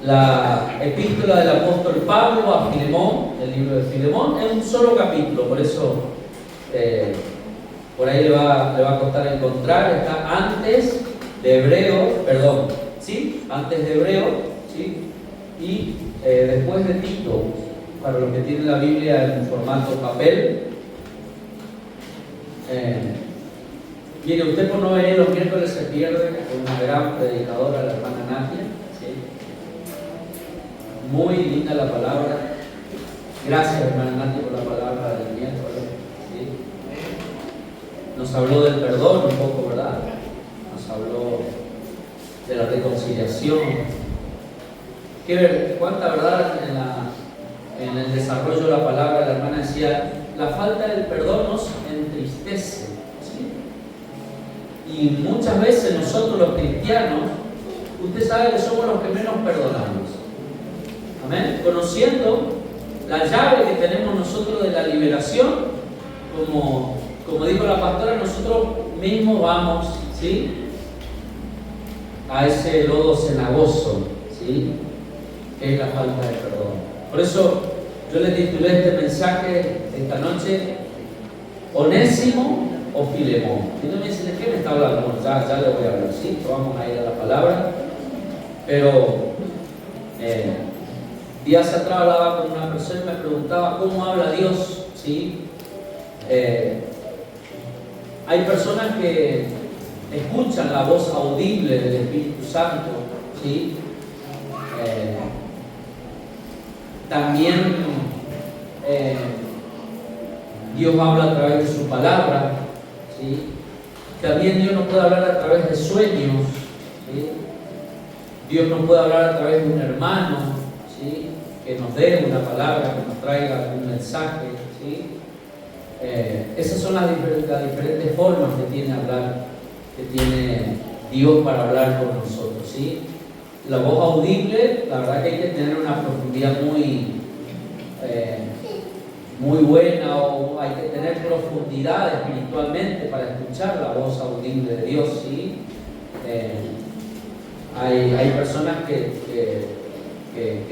La epístola del apóstol Pablo a Filemón, el libro de Filemón, es un solo capítulo, por eso por ahí le va a costar encontrar. Está antes de Hebreo, perdón, ¿sí? Antes de Hebreo, ¿sí? Y después de Tito, para los que tienen la Biblia en formato papel. Mire, usted por no venir los miércoles se pierde con una gran predicadora, la hermana Nadia, ¿sí? Muy linda la palabra. Gracias, hermana Nadia, por la palabra del miércoles, ¿sí? Nos habló del perdón un poco, ¿verdad? Nos habló de la reconciliación. Cuánta verdad en el desarrollo de la palabra. La hermana decía, la falta del perdón nos entristece, ¿sí? Y muchas veces nosotros los cristianos, usted sabe que somos los que menos perdonamos. Amén. Conociendo la llave que tenemos nosotros de la liberación, como dijo la pastora, nosotros mismos vamos, ¿sí?, a ese lodo cenagoso, ¿sí?, que es la falta de perdón. Por eso yo le titulé este mensaje esta noche, Onésimo o Filemón. Y no me dicen, ¿de qué me está hablando? Bueno, ya le voy a hablar, ¿sí? Vamos a ir a la palabra. Pero días atrás hablaba con una persona y me preguntaba cómo habla Dios, ¿sí? Hay personas que escuchan la voz audible del Espíritu Santo, ¿sí? También Dios habla a través de su palabra, ¿sí? También Dios nos puede hablar a través de sueños, ¿sí? Dios nos puede hablar a través de un hermano, ¿sí?, que nos dé una palabra, que nos traiga un mensaje, ¿sí? Esas son las diferentes formas que tiene Dios para hablar con nosotros, ¿sí? La voz audible, la verdad que hay que tener una profundidad muy buena, o hay que tener profundidad espiritualmente para escuchar la voz audible de Dios, ¿sí? Hay personas que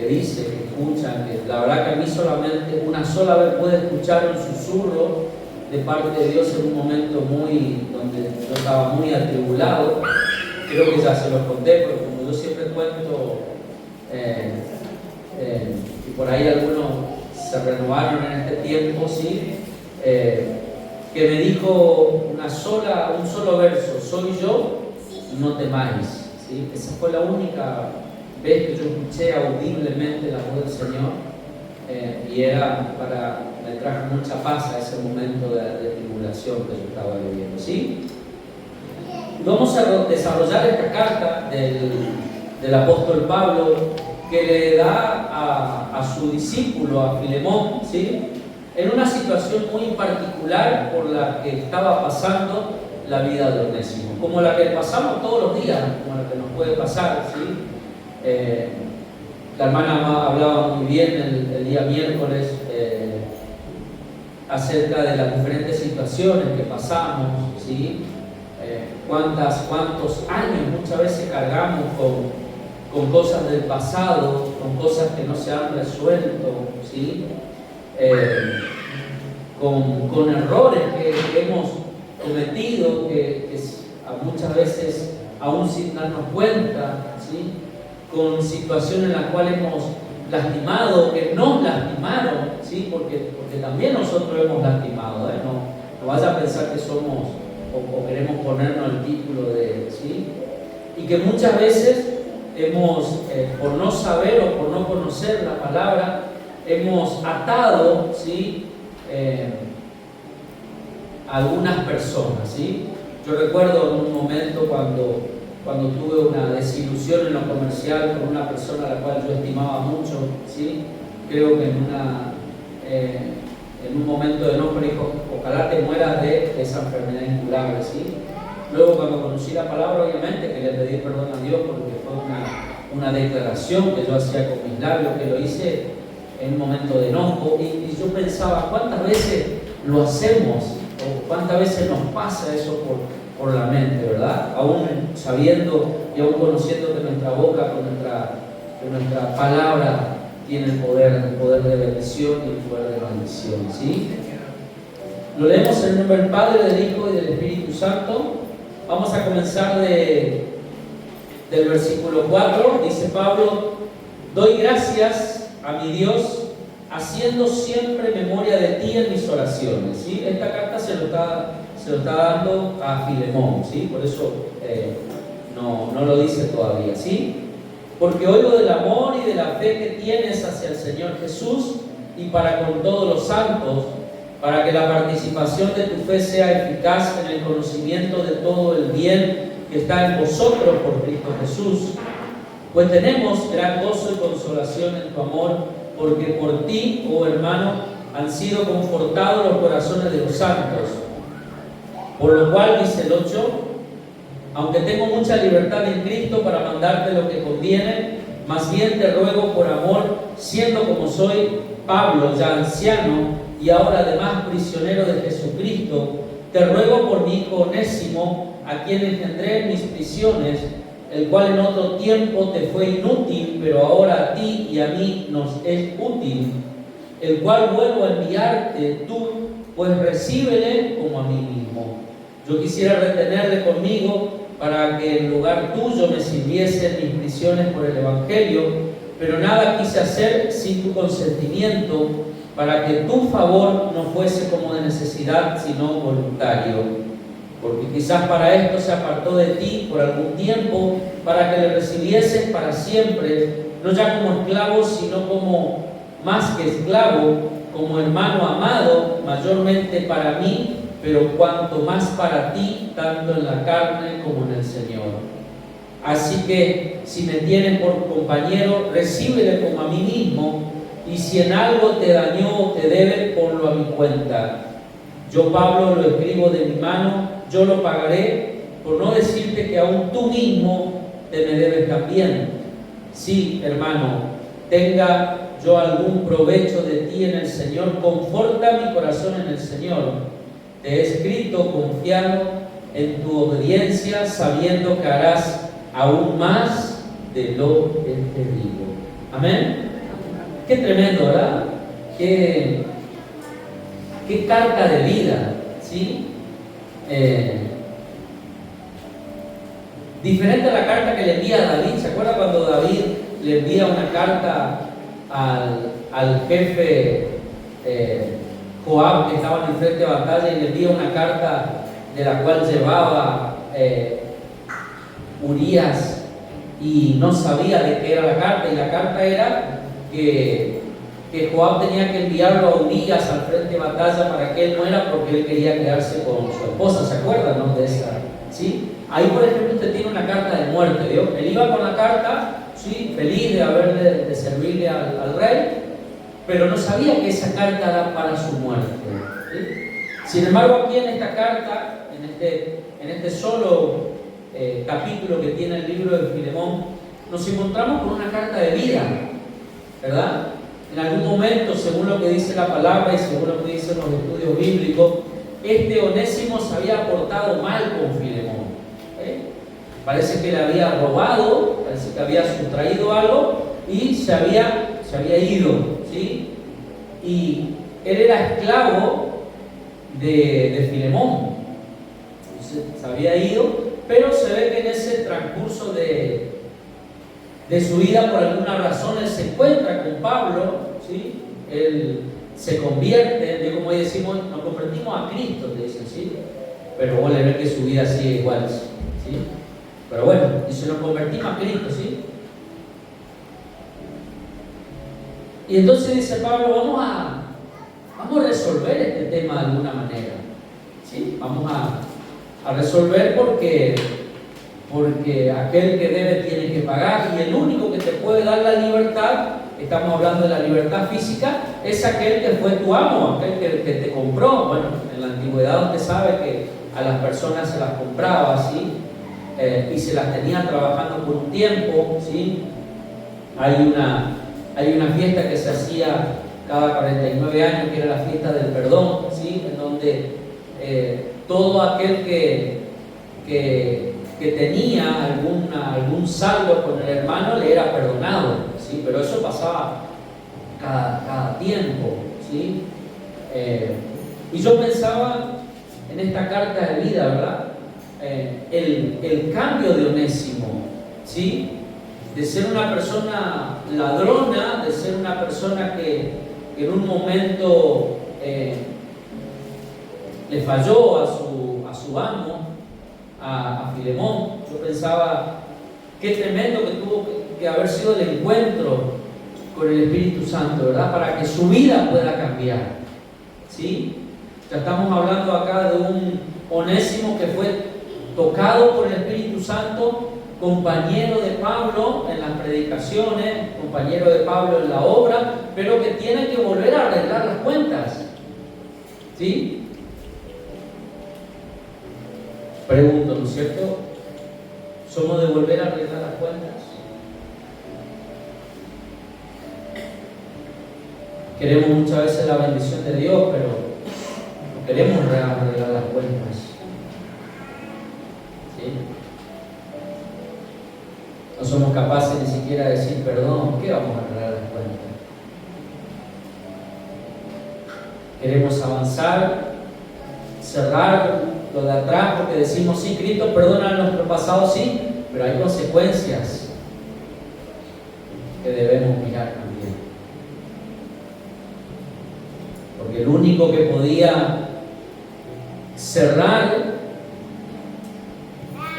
dicen, que escuchan, que la verdad que a mí solamente una sola vez pude escuchar un susurro de parte de Dios en un momento donde yo estaba muy atribulado. Creo que ya se los conté, pero como yo siempre cuento, y por ahí algunos se renovaron en este tiempo, ¿sí? Que me dijo un solo verso: soy yo, no temáis, ¿sí? Esa fue la única vez que yo escuché audiblemente la voz del Señor, y me trajo mucha paz a ese momento de tribulación que yo estaba viviendo, ¿sí? Vamos a desarrollar esta carta del apóstol Pablo, que le da a su discípulo, a Filemón, ¿sí?, en una situación muy particular por la que estaba pasando la vida de Onésimo, como la que pasamos todos los días, como la que nos puede pasar, ¿sí? La hermana hablaba muy bien el día miércoles acerca de las diferentes situaciones que pasamos, ¿sí? Cuántos años muchas veces cargamos con cosas del pasado, con cosas que no se han resuelto, ¿sí? Con errores que hemos cometido, que muchas veces aún sin darnos cuenta, ¿sí? Con situaciones en las cuales hemos lastimado, que nos lastimaron, ¿sí? Porque también nosotros hemos lastimado, ¿eh? No vaya a pensar que somos o queremos ponernos el título de, ¿sí? Y que muchas veces hemos, por no saber o por no conocer la palabra, hemos atado, ¿sí?, a algunas personas, ¿sí? Yo recuerdo en un momento cuando tuve una desilusión en lo comercial con una persona a la cual yo estimaba mucho, ¿sí? Creo que en un momento de enojo me dijo: ojalá te mueras de esa enfermedad incurable, ¿sí? Luego, cuando conocí la palabra, obviamente que le pedí perdón a Dios, porque fue una declaración que yo hacía con mis labios, que lo hice en un momento de enojo, y yo pensaba, ¿cuántas veces lo hacemos? ¿O cuántas veces nos pasa eso por la mente, verdad? Aún sabiendo y aún conociendo que nuestra boca, con nuestra que nuestra palabra tiene el poder de bendición y el poder de maldición, ¿sí? Lo leemos en el nombre del Padre, del Hijo y del Espíritu Santo. Vamos a comenzar del versículo 4. Dice Pablo: doy gracias a mi Dios, haciendo siempre memoria de ti en mis oraciones, ¿sí? Esta carta se lo está dando a Filemón, ¿sí? Por eso no lo dice todavía, ¿sí? Porque oigo del amor y de la fe que tienes hacia el Señor Jesús y para con todos los santos, para que la participación de tu fe sea eficaz en el conocimiento de todo el bien que está en vosotros por Cristo Jesús. Pues tenemos gran gozo y consolación en tu amor, porque por ti, oh hermano, han sido confortados los corazones de los santos. Por lo cual, dice el 8, aunque tengo mucha libertad en Cristo para mandarte lo que conviene, más bien te ruego por amor, siendo como soy Pablo, ya anciano, y ahora además prisionero de Jesucristo, te ruego por mi hijo Onésimo, a quien engendré en mis prisiones, el cual en otro tiempo te fue inútil, pero ahora a ti y a mí nos es útil, el cual vuelvo a enviarte tú, pues recíbele como a mí mismo. Yo quisiera retenerle conmigo para que en lugar tuyo me sirviese en mis prisiones por el Evangelio, pero nada quise hacer sin tu consentimiento, para que tu favor no fuese como de necesidad, sino voluntario. Porque quizás para esto se apartó de ti por algún tiempo, para que le recibieses para siempre, no ya como esclavo, sino como más que esclavo, como hermano amado, mayormente para mí, pero cuanto más para ti, tanto en la carne como en el Señor. Así que, si me tienes por compañero, recíbele como a mí mismo, y si en algo te dañó o te debe, ponlo a mi cuenta. Yo, Pablo, lo escribo de mi mano, yo lo pagaré, por no decirte que aún tú mismo te me debes también. Sí, hermano, tenga yo algún provecho de ti en el Señor, conforta mi corazón en el Señor. Te he escrito confiado en tu obediencia, sabiendo que harás aún más de lo que te digo. Amén. Qué tremendo, ¿verdad? Qué carta de vida, ¿sí? Diferente a la carta que le envía a David. ¿Se acuerda cuando David le envía una carta al jefe Joab, que estaba en el frente de batalla, y le envía una carta de la cual llevaba Urías y no sabía de qué era la carta? Y la carta era que Joab tenía que enviarlo a Urías al frente de batalla para que él muera, porque él quería quedarse con su esposa. ¿Se acuerdan, no, de esa? ¿Sí? Ahí, por ejemplo, usted tiene una carta de muerte, ¿vio? Él iba con la carta, ¿sí?, feliz de servirle al rey, pero no sabía que esa carta era para su muerte, ¿sí? Sin embargo, aquí en esta carta, en este solo capítulo que tiene el libro de Filemón, nos encontramos con una carta de vida, ¿verdad? En algún momento, según lo que dice la palabra y según lo que dicen los estudios bíblicos, este Onésimo se había portado mal con Filemón. Parece que le había robado, parece que había sustraído algo y se había ido, ¿sí? Y él era esclavo de Filemón. Se había ido, pero se ve que en ese transcurso de su vida, por alguna razón, él se encuentra con Pablo, ¿sí? Él se convierte, como hoy decimos, nos convertimos a Cristo, te dicen, ¿sí? Pero vos le ves que su vida sigue igual, ¿sí? Pero bueno, dice, nos convertimos a Cristo, ¿sí? Y entonces dice Pablo, vamos a resolver este tema de alguna manera, ¿sí? Vamos a resolver porque aquel que debe tiene que pagar, y el único que te puede dar la libertad, estamos hablando de la libertad física, es aquel que fue tu amo, aquel que te compró. Bueno, en la antigüedad usted sabe que a las personas se las compraba, ¿sí? Y se las tenía trabajando por un tiempo, ¿sí? Hay una fiesta que se hacía cada 49 años, que era la fiesta del perdón, ¿sí? En donde todo aquel que que tenía algún saldo con el hermano le era perdonado, ¿sí? Pero eso pasaba cada tiempo, ¿sí? Y yo pensaba en esta carta de vida, ¿verdad? El cambio de Onésimo, ¿sí? De ser una persona ladrona, de ser una persona que en un momento le falló a su amo, a Filemón. Yo pensaba qué tremendo que tuvo que haber sido el encuentro con el Espíritu Santo, ¿verdad? Para que su vida pueda cambiar, ¿sí? Ya estamos hablando acá de un Onésimo que fue tocado por el Espíritu Santo, compañero de Pablo en las predicaciones, compañero de Pablo en la obra, pero que tiene que volver a arreglar las cuentas, ¿sí? Pregunto, ¿no es cierto? ¿Somos de volver a arreglar las cuentas? Queremos muchas veces la bendición de Dios, pero no queremos arreglar las cuentas, ¿sí? No somos capaces ni siquiera de decir perdón. ¿Qué vamos a arreglar las cuentas? Queremos avanzar, cerrar lo de atrás, porque decimos, sí, Cristo perdona nuestro pasado, sí, pero hay consecuencias que debemos mirar también. Porque el único que podía cerrar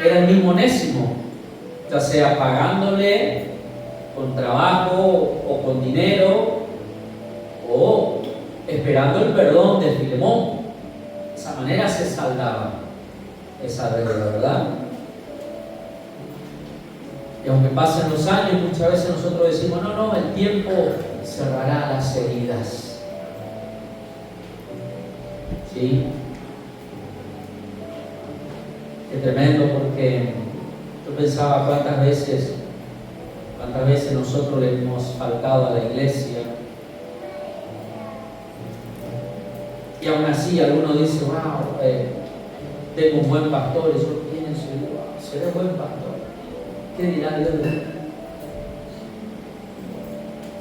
era el mismo Onésimo, ya sea pagándole con trabajo o con dinero, o esperando el perdón de Filemón. De esa manera se saldaba esa deuda, ¿verdad? Y aunque pasen los años, muchas veces nosotros decimos, no, el tiempo cerrará las heridas, ¿sí? Qué tremendo, porque yo pensaba cuántas veces nosotros le hemos faltado a la iglesia. Y aún así algunos dicen, wow, tengo un buen pastor, y yo pienso, wow, seré buen pastor. ¿Qué dirá Dios de mí?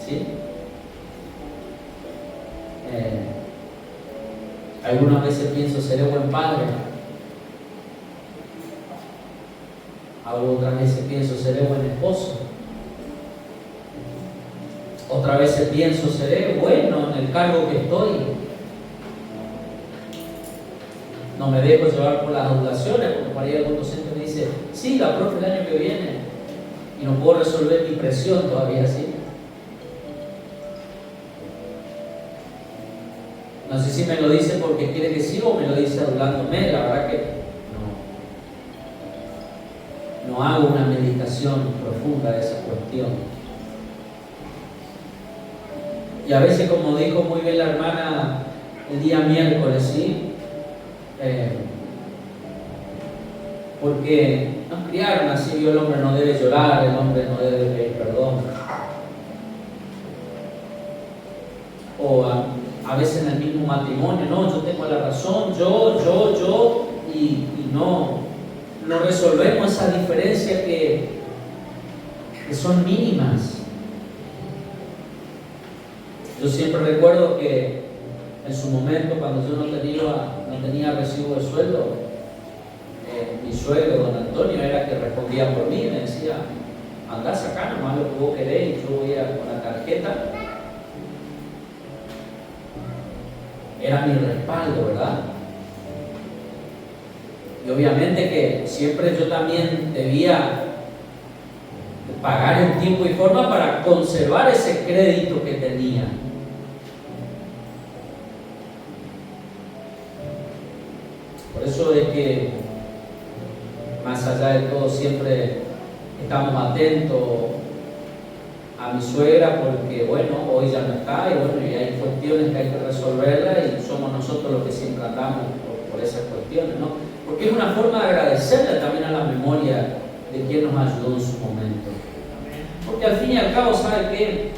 ¿Sí? Algunas veces pienso, seré buen padre. Otras veces pienso, seré buen esposo. Otras veces pienso, seré bueno en el cargo que estoy. No me dejo llevar por las adulaciones, porque por ahí algún docente me dice, sí, la profe el año que viene, y no puedo resolver mi presión todavía, ¿sí? No sé si me lo dice porque quiere que sí o me lo dice adulándome. La verdad que no hago una meditación profunda de esa cuestión. Y a veces, como dijo muy bien la hermana el día miércoles, ¿sí? Porque nos criaron así, el hombre no debe llorar, el hombre no debe pedir perdón. O a veces en el mismo matrimonio, no, yo tengo la razón, yo, y no resolvemos esas diferencias que son mínimas. Yo siempre recuerdo que en su momento, cuando yo no tenía recibo de sueldo, mi suegro, don Antonio, era que respondía por mí, me decía, andá acá nomás lo que vos querés y yo voy a con la tarjeta. Era mi respaldo, ¿verdad? Y obviamente que siempre yo también debía pagar en tiempo y forma para conservar ese crédito que tenía. Por eso es que, más allá de todo, siempre estamos atentos a mi suegra, porque bueno, hoy ya no está, y bueno, y hay cuestiones que hay que resolverlas, y somos nosotros los que siempre andamos por esas cuestiones, ¿no? Porque es una forma de agradecerle también a la memoria de quien nos ayudó en su momento. Porque al fin y al cabo, ¿sabe qué?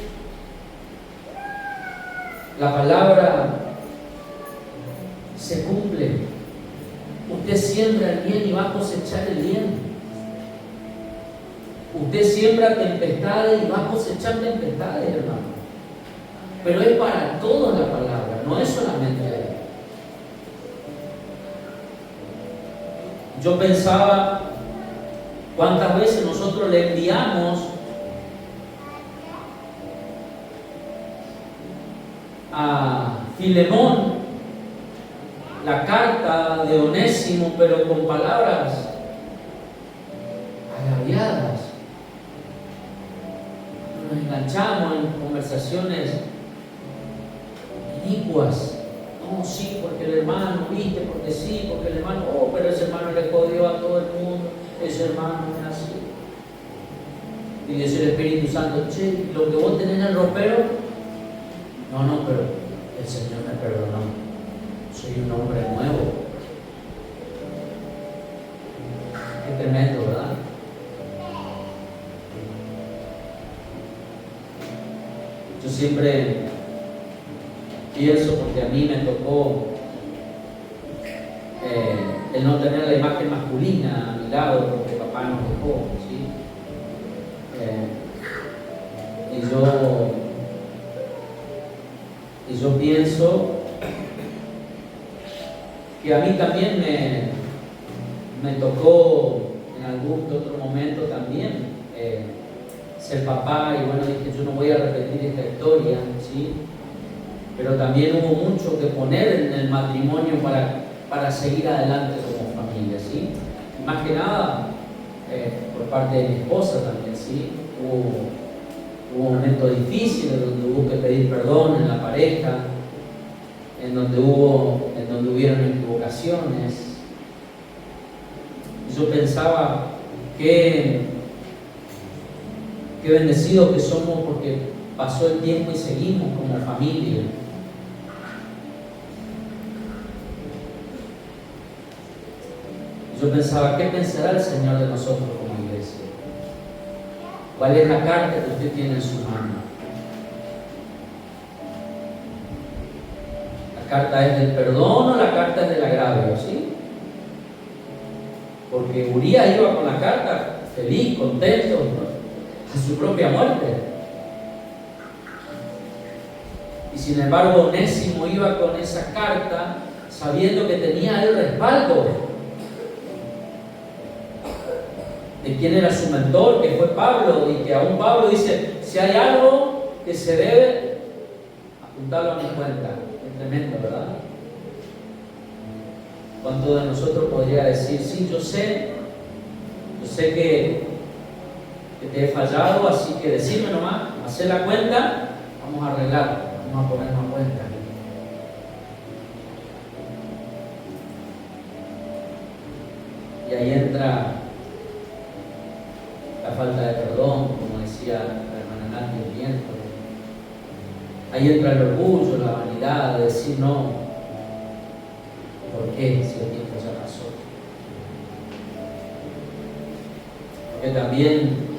La palabra se cumple. Usted siembra el bien y va a cosechar el bien. Usted siembra tempestades y va a cosechar tempestades, hermano. Pero es para todos la palabra, no es solamente de él. Yo pensaba cuántas veces nosotros le enviamos a Filemón la carta de Onésimo, pero con palabras agraviadas. Nos enganchamos en conversaciones inicuas. No, sí, porque el hermano, viste, porque sí, porque el hermano, oh, pero ese hermano le jodió a todo el mundo, ese hermano es así. Y dice el Espíritu Santo, che, lo que vos tenés en el ropero, no, pero el Señor me perdonó, soy un hombre nuevo. Qué tremendo, ¿verdad? Yo siempre pienso, porque a mí me tocó el no tener la imagen masculina a mi lado, porque papá nos dejó, ¿sí? Y yo pienso que a mí también me tocó en algún otro momento también ser papá, y bueno, dije, yo no voy a repetir esta historia, ¿sí? Pero también hubo mucho que poner en el matrimonio para seguir adelante como familia, ¿sí? Y más que nada, por parte de mi esposa también, ¿sí? Hubo momentos difíciles donde hubo que pedir perdón en la pareja, en donde hubieron equivocaciones. Y yo pensaba qué bendecidos que somos, porque pasó el tiempo y seguimos como familia. Yo pensaba, ¿qué pensará el Señor de nosotros como iglesia? ¿Cuál es la carta que usted tiene en su mano? ¿La carta es del perdón o la carta es del agravio? ¿Sí? Porque Urías iba con la carta feliz, contento, ¿no?, a su propia muerte. Y sin embargo, Onésimo iba con esa carta sabiendo que tenía el respaldo de quién era su mentor, que fue Pablo, y que aún Pablo dice, si hay algo que se debe, apuntarlo a mi cuenta. Es tremendo, ¿verdad? ¿Cuánto de nosotros podría decir, sí, yo sé que te he fallado, así que decirme nomás, hacer la cuenta, vamos a arreglar, vamos a ponernos a cuenta? Y ahí entra la falta de perdón, como decía la hermana Nati el miércoles. Ahí entra el orgullo, la vanidad de decir no. ¿Por qué? Si el tiempo ya pasó. Porque también,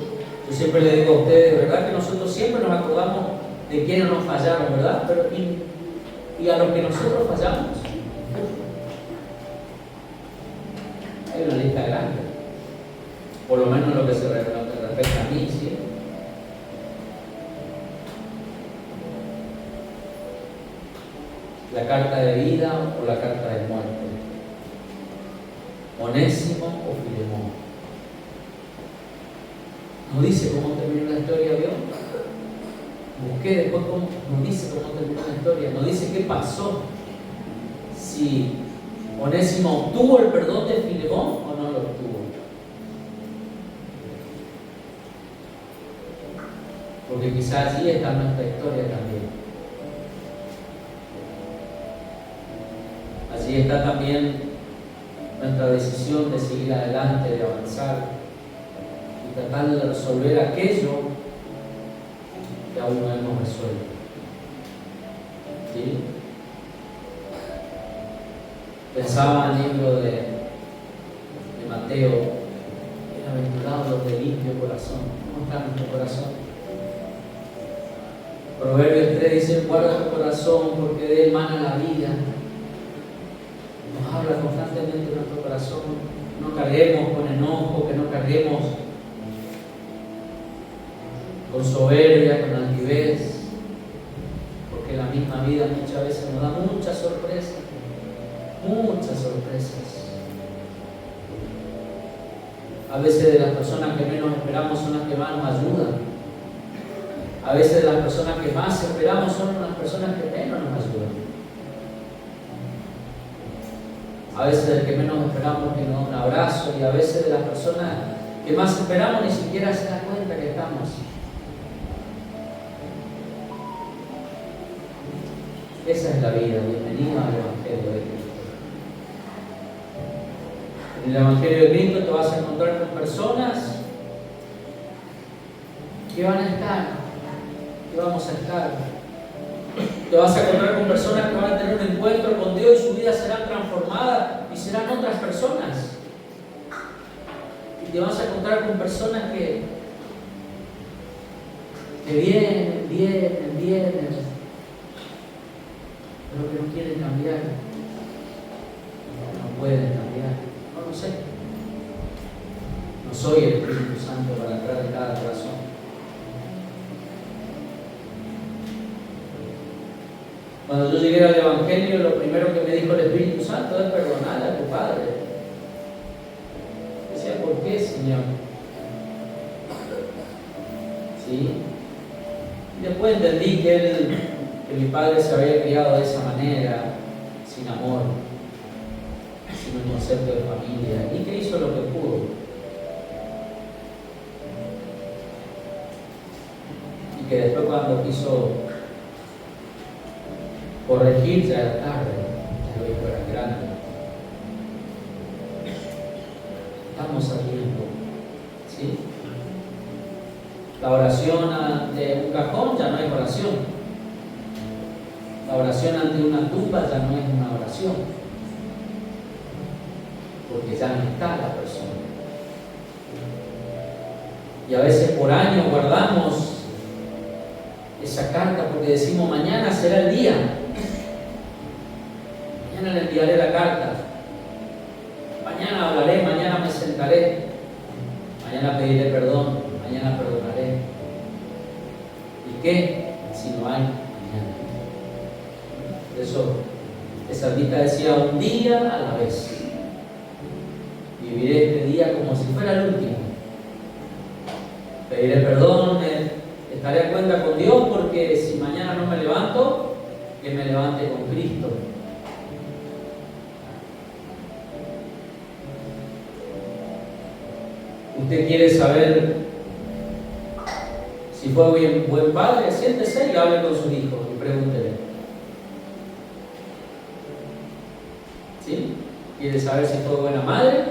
yo siempre le digo a ustedes, ¿verdad? Que nosotros siempre nos acordamos de quienes nos fallaron, ¿verdad? Pero y a los que nosotros fallamos, hay una lista grande. Por lo menos lo que se respecta a mí, ¿sí? La carta de vida o la carta de muerte. Onésimo o Filemón. No dice cómo terminó la historia, ¿vio? Busqué después no dice cómo terminó la historia, no dice qué pasó. Si Onésimo obtuvo el perdón de Filemón o no lo obtuvo. Porque quizás allí está nuestra historia también. Allí está también nuestra decisión de seguir adelante, de avanzar y tratar de resolver aquello que aún no hemos resuelto. ¿Sí? Pensaba en el libro de Mateo, bienaventurados los de limpio corazón. ¿Cómo está nuestro corazón? Proverbios 3 dice, guarda tu corazón porque de él mana la vida. Nos habla constantemente de nuestro corazón. No carguemos con enojo, que no carguemos con soberbia, con altivez, porque la misma vida muchas veces nos da muchas sorpresas, muchas sorpresas. A veces de las personas que menos esperamos son las que más nos ayudan. A veces de las personas que más esperamos son las personas que menos nos ayudan. A veces del que menos esperamos que nos da un abrazo, y a veces de las personas que más esperamos ni siquiera se dan cuenta que estamos. Esa es la vida. Bienvenido al Evangelio de Cristo. En el Evangelio de Cristo te vas a encontrar con personas que van a estar, que vamos a estar. Te vas a encontrar con personas que van a tener un encuentro con Dios y su vida será transformada y serán otras personas. Y te vas a encontrar con personas que vienen, pero que no quieren cambiar, no pueden cambiar. No lo sé. No soy el Espíritu Santo para entrar en cada corazón. Cuando yo llegué al Evangelio, lo primero que me dijo el Espíritu Santo es perdonarle a tu padre. Decía, ¿por qué, Señor? ¿Sí? Y después entendí que mi padre se había criado de esa manera, sin amor, sin un concepto de familia, y que hizo lo que pudo. Y que después, cuando quiso corregir, ya era tarde, ya lo hijo era grande. Estamos a tiempo, ¿sí? La oración ante un cajón ya no es oración. La oración ante una tumba ya no es una oración, porque ya no está la persona. Y a veces por años guardamos esa carta porque decimos, mañana será el día. Mañana le enviaré la carta. Mañana hablaré, mañana me sentaré. Mañana pediré perdón, mañana perdonaré. ¿Y qué? Si no hay mañana. Por eso, el salmista decía, un día a la vez. Viviré este día como si fuera el último. Pediré perdón, estaré a cuenta con Dios, porque si mañana no me levanto, que me levante con Cristo. Usted quiere saber si fue buen padre, siéntese y hable con sus hijos y pregúntele. ¿Sí? ¿Quiere saber si fue buena madre?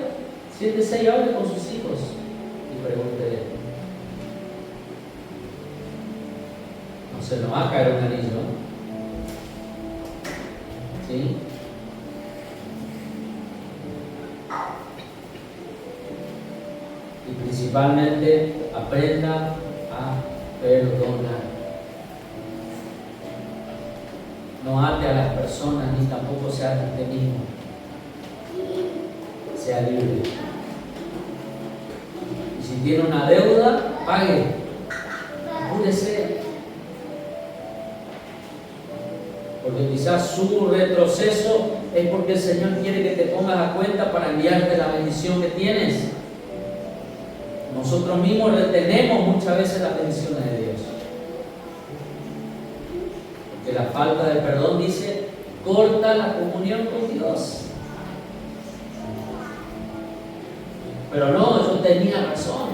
Siéntese y hable con sus hijos y pregúntele. No se nos va a caer un anillo. ¿Sí? Y principalmente aprenda a perdonar. No ate a las personas ni tampoco se ate a usted mismo. Sea libre. Y si tiene una deuda, pague. Apúrese. Porque quizás su retroceso es porque el Señor quiere que te pongas a cuenta para enviarte la bendición que tienes. Nosotros mismos retenemos muchas veces las bendiciones de Dios. Porque la falta de perdón, dice, corta la comunión con Dios. Pero no, yo tenía razón.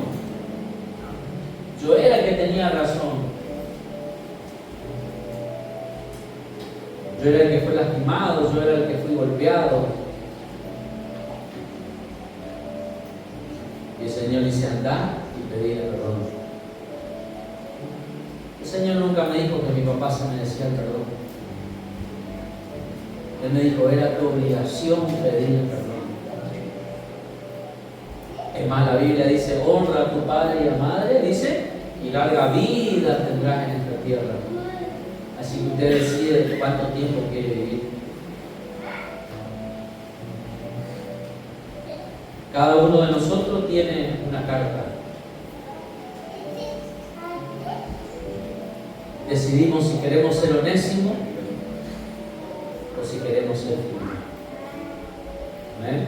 Yo era el que tenía razón. Yo era el que fue lastimado, yo era el que fui golpeado. Y el Señor dice, anda y pedile perdón. El Señor nunca me dijo que mi papá se merecía el perdón. Él me dijo, era tu obligación pedirle perdón. Es más, la Biblia dice, honra a tu padre y a madre, dice, y larga vida tendrás en esta tierra. Así que usted decide cuánto tiempo quiere vivir. Cada uno de nosotros tiene una carta. decidimos si queremos ser Onésimo o si queremos ser Filemón. ¿Amén?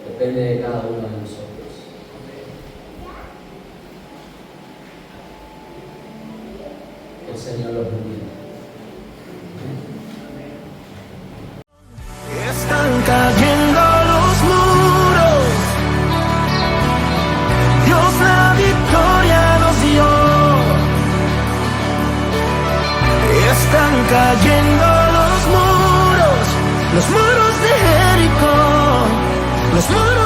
Depende de cada uno de nosotros. Que el Señor los bendiga. Están cayendo los muros, Dios la victoria nos dio. Están cayendo los muros de Jericó, los muros